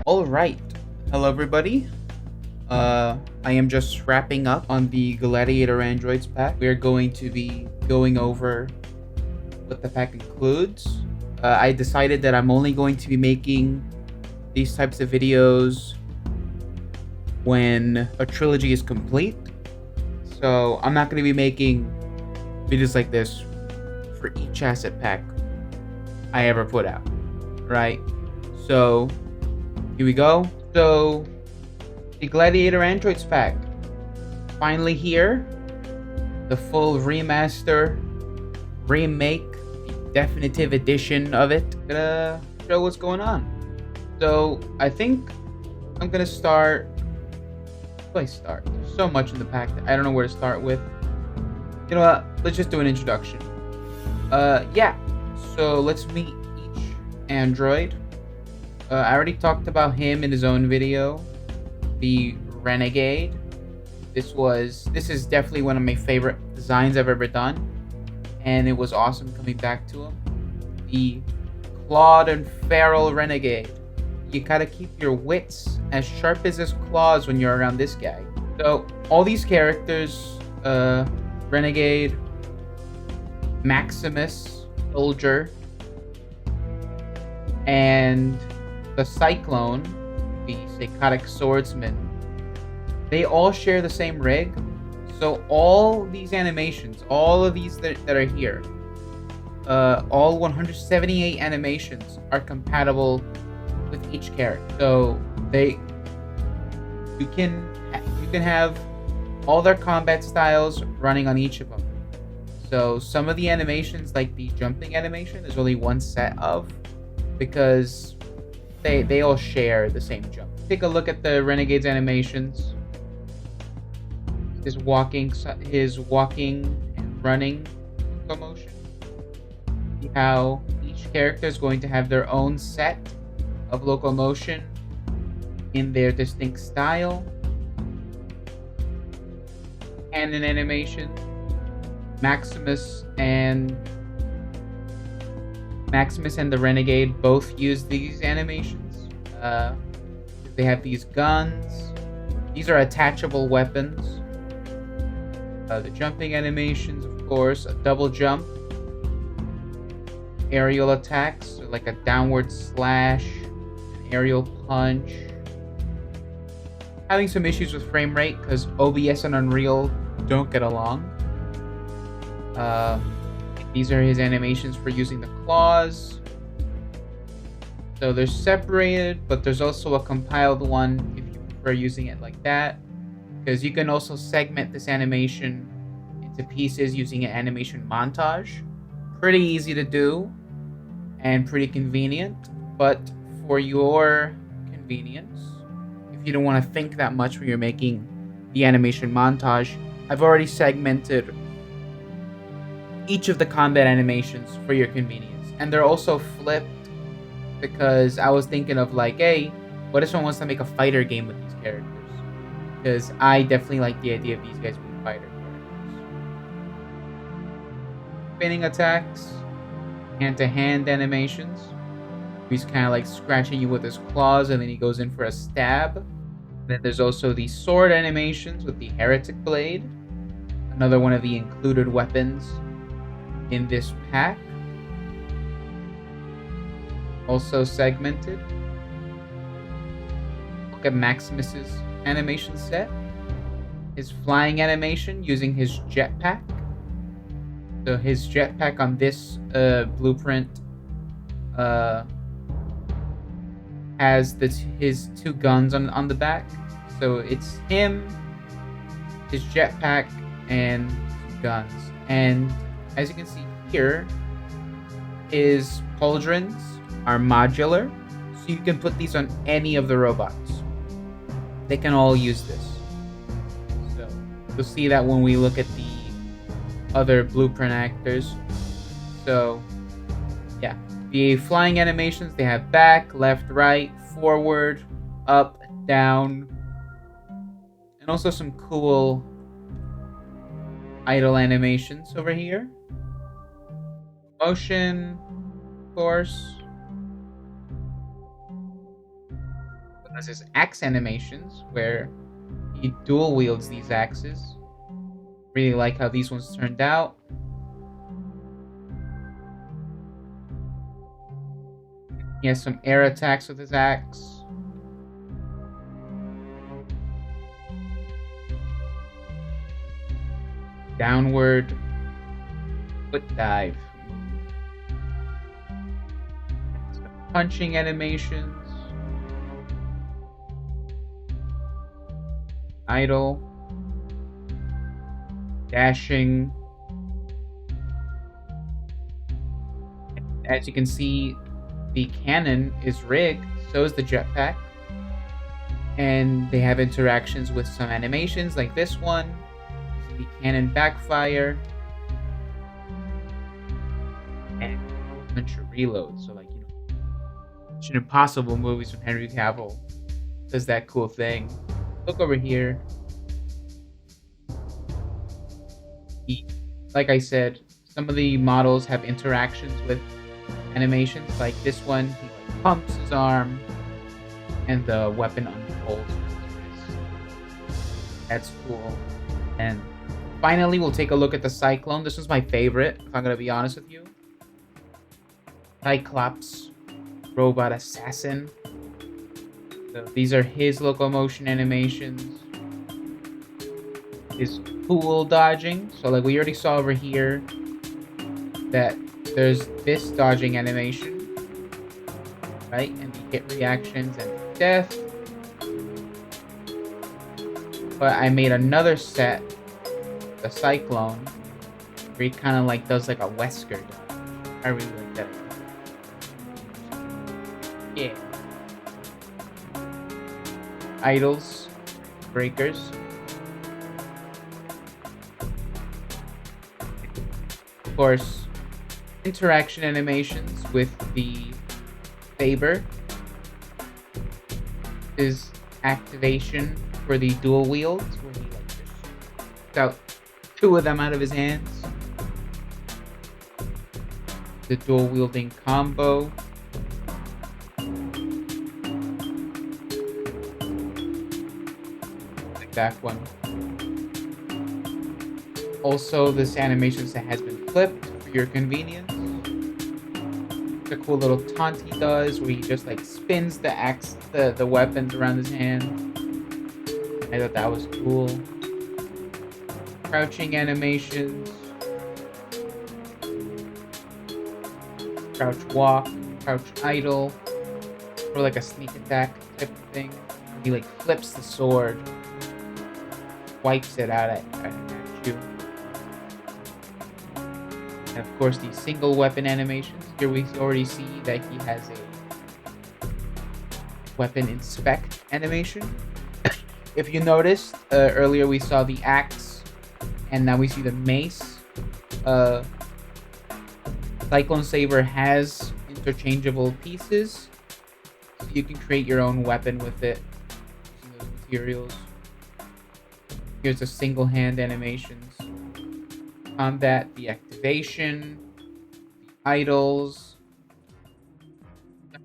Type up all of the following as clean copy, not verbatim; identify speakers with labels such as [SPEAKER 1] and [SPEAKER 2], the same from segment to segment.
[SPEAKER 1] All right. Hello, everybody. I am just wrapping up on the Gladiator Androids pack. We are going to be going over what the pack includes. I decided that I'm only going to be making these types of videos when a trilogy is complete. So I'm not going to be making videos like this for each asset pack I ever put out, right? So here we go. So the Gladiator Androids pack, finally here. The full remaster, remake, the definitive edition of it. Gonna show what's going on. So I think I'm gonna start. Where do I start? There's so much in the pack that I don't know where to start with. You know what? Let's just do an introduction. Yeah. So let's meet each android. I already talked about him in his own video. The Renegade. This is definitely one of my favorite designs I've ever done, and it was awesome coming back to him. The clawed and feral Renegade. You gotta keep your wits as sharp as his claws when you're around this guy. So all these characters, Renegade, Maximus, Soldier, and the Cyclone, the Psychotic Swordsman, they all share the same rig. So all these animations, all of these that are here, all 178 animations are compatible with each character. So you can have all their combat styles running on each of them. So some of the animations, like the jumping animation, there's only one set of, because they all share the same jump. Take a look at the Renegade's animations. His walking and running motion. See how each character is going to have their own set of locomotion in their distinct style. Cannon animation. Maximus and the Renegade both use these animations. They have these guns. These are attachable weapons. The jumping animations, of course, a double jump. Aerial attacks, so like a downward slash, an aerial punch. Having some issues with frame rate because OBS and Unreal don't get along. These are his animations for using the claws. So they're separated, but there's also a compiled one if you prefer using it like that. Because you can also segment this animation into pieces using an animation montage. Pretty easy to do and pretty convenient. But for your convenience, if you don't want to think that much when you're making the animation montage, I've already segmented each of the combat animations for your convenience. And they're also flipped because I was thinking of like, hey, what if someone wants to make a fighter game with these characters? Because I definitely like the idea of these guys being fighter characters. Spinning attacks, hand-to-hand animations. He's kind of like scratching you with his claws and then he goes in for a stab. Then there's also the sword animations with the Heretic Blade. Another one of the included weapons in this pack. Also segmented. Look at Maximus's animation set. His flying animation using his jetpack. So his jetpack on this blueprint has his two guns on the back. So it's him, his jetpack, and guns. And as you can see here, his pauldrons are modular, so you can put these on any of the robots. They can all use this. So you'll see that when we look at the other blueprint actors. So yeah, the flying animations, they have back, left, right, forward, up, down, and also some cool idle animations over here. Motion, of course. There's his axe animations where he dual wields these axes. Really like how these ones turned out. He has some air attacks with his axe. Downward foot dive. Some punching animations. Idle. Dashing. As you can see, the cannon is rigged, so is the jetpack. And they have interactions with some animations like this one. The cannon backfire. And a bunch of reload. So like, Mission Impossible movies when Henry Cavill does that cool thing. Look over here. Like I said, some of the models have interactions with animations. Like this one, he like pumps his arm, and the weapon unfolds. That's cool. And finally, we'll take a look at the Cyclone. This was my favorite, if I'm gonna be honest with you. Cyclops, robot assassin. So these are his locomotion animations. His pool dodging. So like we already saw over here that there's this dodging animation, right? And the hit reactions and death. But I made another set, the Cyclone, where he kind of like does like a Wesker dodge. I really like that. Yeah. Idles, breakers. Of course, interaction animations with the saber. Is activation for the dual wields, where he like just shoots out two of them out of his hands. The dual wielding combo. Like that one. Also, this animation set has been flipped for your convenience. It's a cool little taunt he does where he just like spins the axe, the weapons around his hand. I thought that was cool. Crouching animations. Crouch walk, crouch idle, or like a sneak attack type of thing. He like flips the sword, wipes it out at you. And of course, the single weapon animations. Here we already see that he has a weapon inspect animation. If you noticed, earlier we saw the axe, and now we see the mace. Cyclone Saber has interchangeable pieces, so you can create your own weapon with it using those materials. Here's the single hand animations. Combat, the activation, the idles,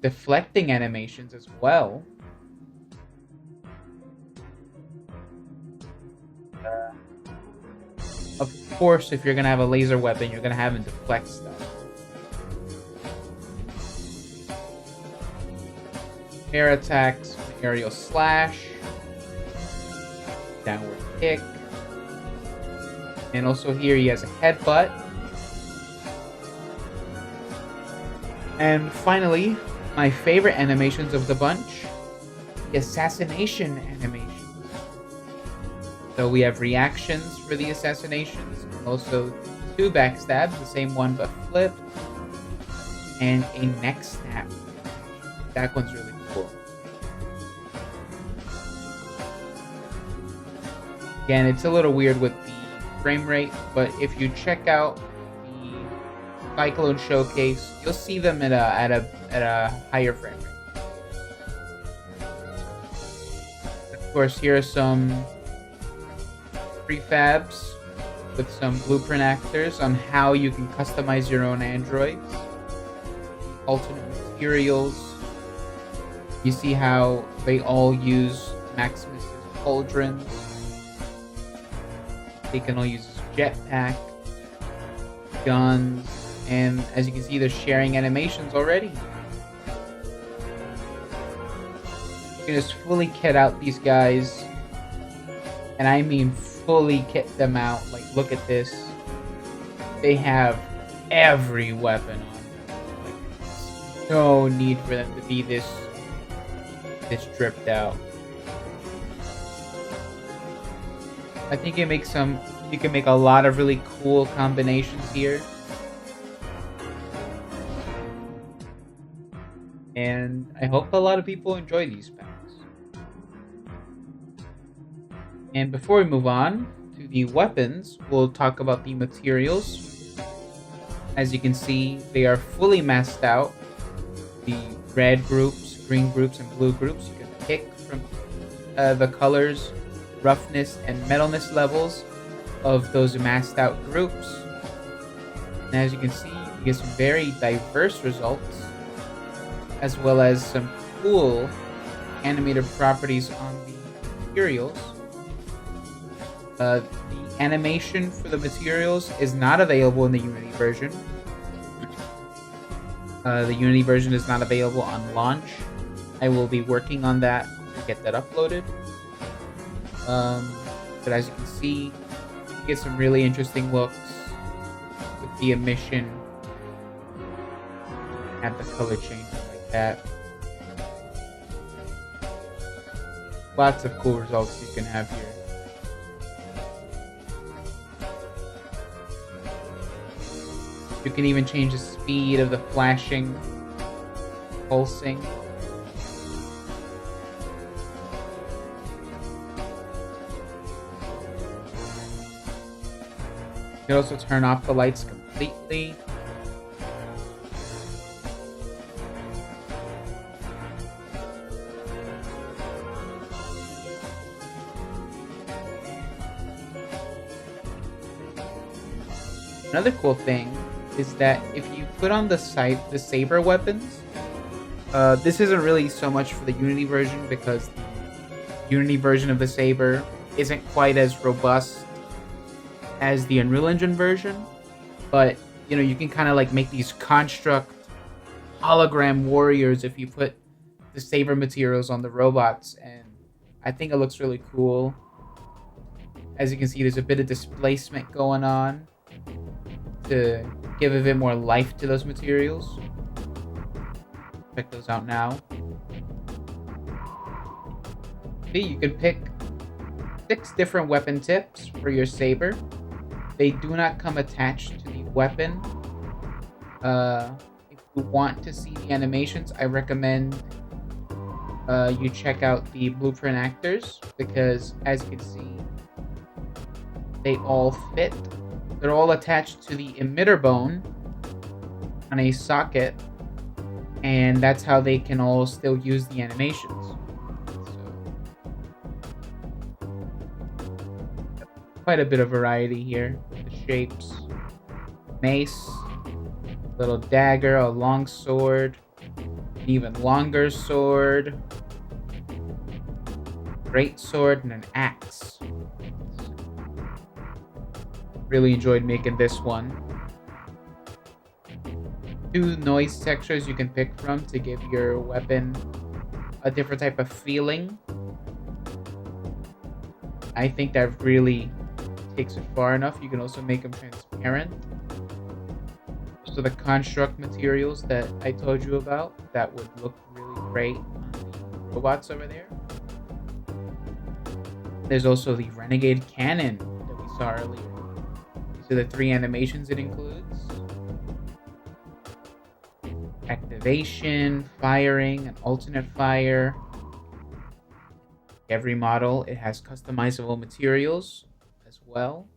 [SPEAKER 1] deflecting animations as well. Of course, if you're gonna have a laser weapon, you're gonna have him deflect stuff. Air attacks, aerial slash, downward kick, and also here he has a headbutt. And finally, my favorite animations of the bunch, the assassination animation. So we have reactions for the assassinations, and also two backstabs, the same one but flipped, and a neck snap. That one's really cool. Again, it's a little weird with the frame rate, but if you check out the Cyclone showcase, you'll see them at a higher frame rate. Of course, here are some prefabs with some blueprint actors on how you can customize your own androids, alternate materials, You see how they all use Maximus's cauldrons. They can all use his jetpack, guns, and as you can see, they're sharing animations already. You can just fully kit out these guys, and I mean fully kit them out. Like, look at this. They have every weapon on them. Like, no need for them to be this dripped out. I think you can make a lot of really cool combinations here. And I hope a lot of people enjoy these packs. And before we move on to the weapons, we'll talk about the materials. As you can see, they are fully masked out. The red groups, green groups, and blue groups. You can pick from the colors, roughness, and metalness levels of those masked out groups. And as you can see, you get some very diverse results, as well as some cool animated properties on the materials. The animation for the materials is not available in the Unity version. The Unity version is not available on launch. I will be working on that to get that uploaded. But as you can see, you get some really interesting looks with the emission. Have the color change like that. Lots of cool results you can have here. You can even change the speed of the flashing, pulsing. You can also turn off the lights completely. Another cool thing is that if you put on the saber weapons, this isn't really so much for the Unity version because the Unity version of the saber isn't quite as robust as the Unreal Engine version, but you know, you can kind of like make these construct hologram warriors if you put the saber materials on the robots, and I think it looks really cool. As you can see, there's a bit of displacement going on to give a bit more life to those materials. Check those out now. See, you can pick 6 different weapon tips for your saber. They do not come attached to the weapon. If you want to see the animations, I recommend you check out the blueprint actors, because as you can see, they all fit. They're all attached to the emitter bone on a socket, and that's how they can all still use the animations. So, quite a bit of variety here. The shapes. Mace, little dagger, a long sword, an even longer sword, great sword, and an axe. Really enjoyed making this one. 2 noise textures you can pick from to give your weapon a different type of feeling. I think that really takes it far enough. You can also make them transparent. So the construct materials that I told you about, that would look really great on the robots over there. There's also the Renegade Cannon that we saw earlier. These are the 3 animations it includes. Activation, firing, and alternate fire. Every model, it has customizable materials as well.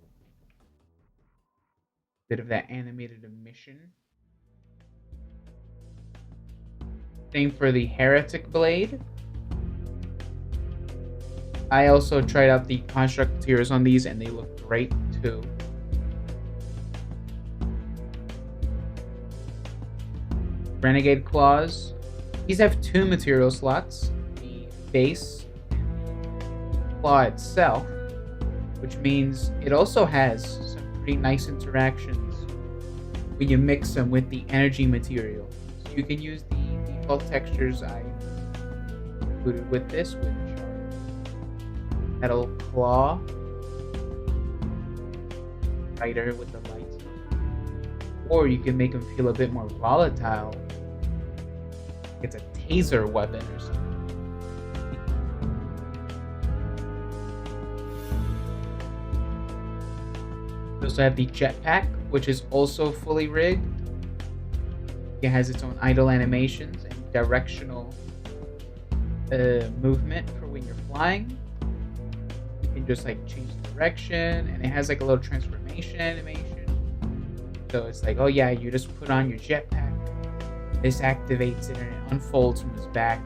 [SPEAKER 1] Bit of that animated emission. Same for the Heretic Blade. I also tried out the construct materials on these and they look great too. Renegade Claws. These have 2 material slots, the base and the claw itself, which means it also has some pretty nice interactions when you mix them with the energy material. So you can use the default textures I included with this, which are metal claw, brighter with the lights, or you can make them feel a bit more volatile. It's a taser weapon or something. We also have the jetpack, which is also fully rigged. It has its own idle animations and directional movement for when you're flying. You can just like change the direction, and it has like a little transformation animation. So it's like, oh yeah, you just put on your jetpack. This activates it and it unfolds from his back.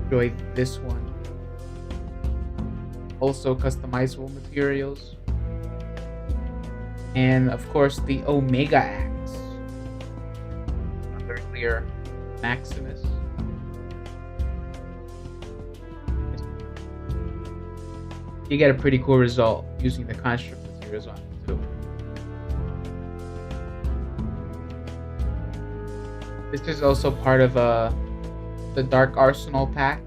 [SPEAKER 1] Enjoy this one. Also customizable materials. And of course the Omega Axe. Another clear Maximus. You get a pretty cool result using the construct materials on it too. This is also part of the Dark Arsenal pack.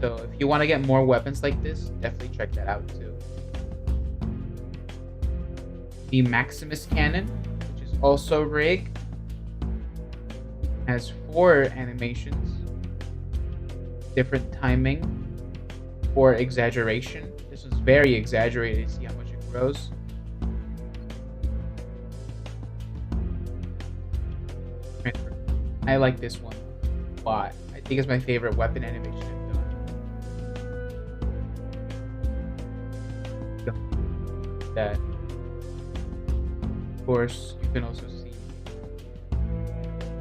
[SPEAKER 1] So if you want to get more weapons like this, definitely check that out too. The Maximus Cannon, which is also rigged, has 4 animations, different timing for exaggeration. This one's very exaggerated. See how much it grows. I like this one a lot. I think it's my favorite weapon animation I've done. That. Of course, you can also see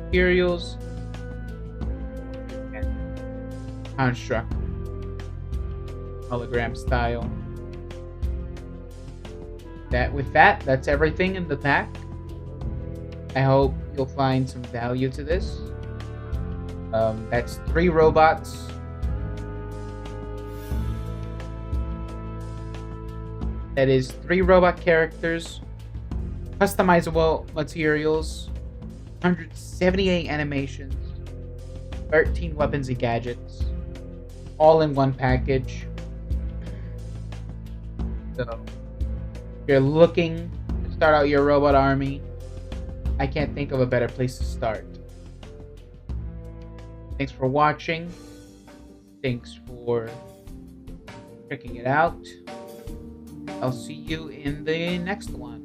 [SPEAKER 1] materials and construct hologram style. That's everything in the pack. I hope you'll find some value to this. That's 3 robots. That is 3 robot characters, customizable materials, 178 animations, 13 weapons and gadgets, all in one package. So, if you're looking to start out your robot army, I can't think of a better place to start. Thanks for watching. Thanks for checking it out. I'll see you in the next one.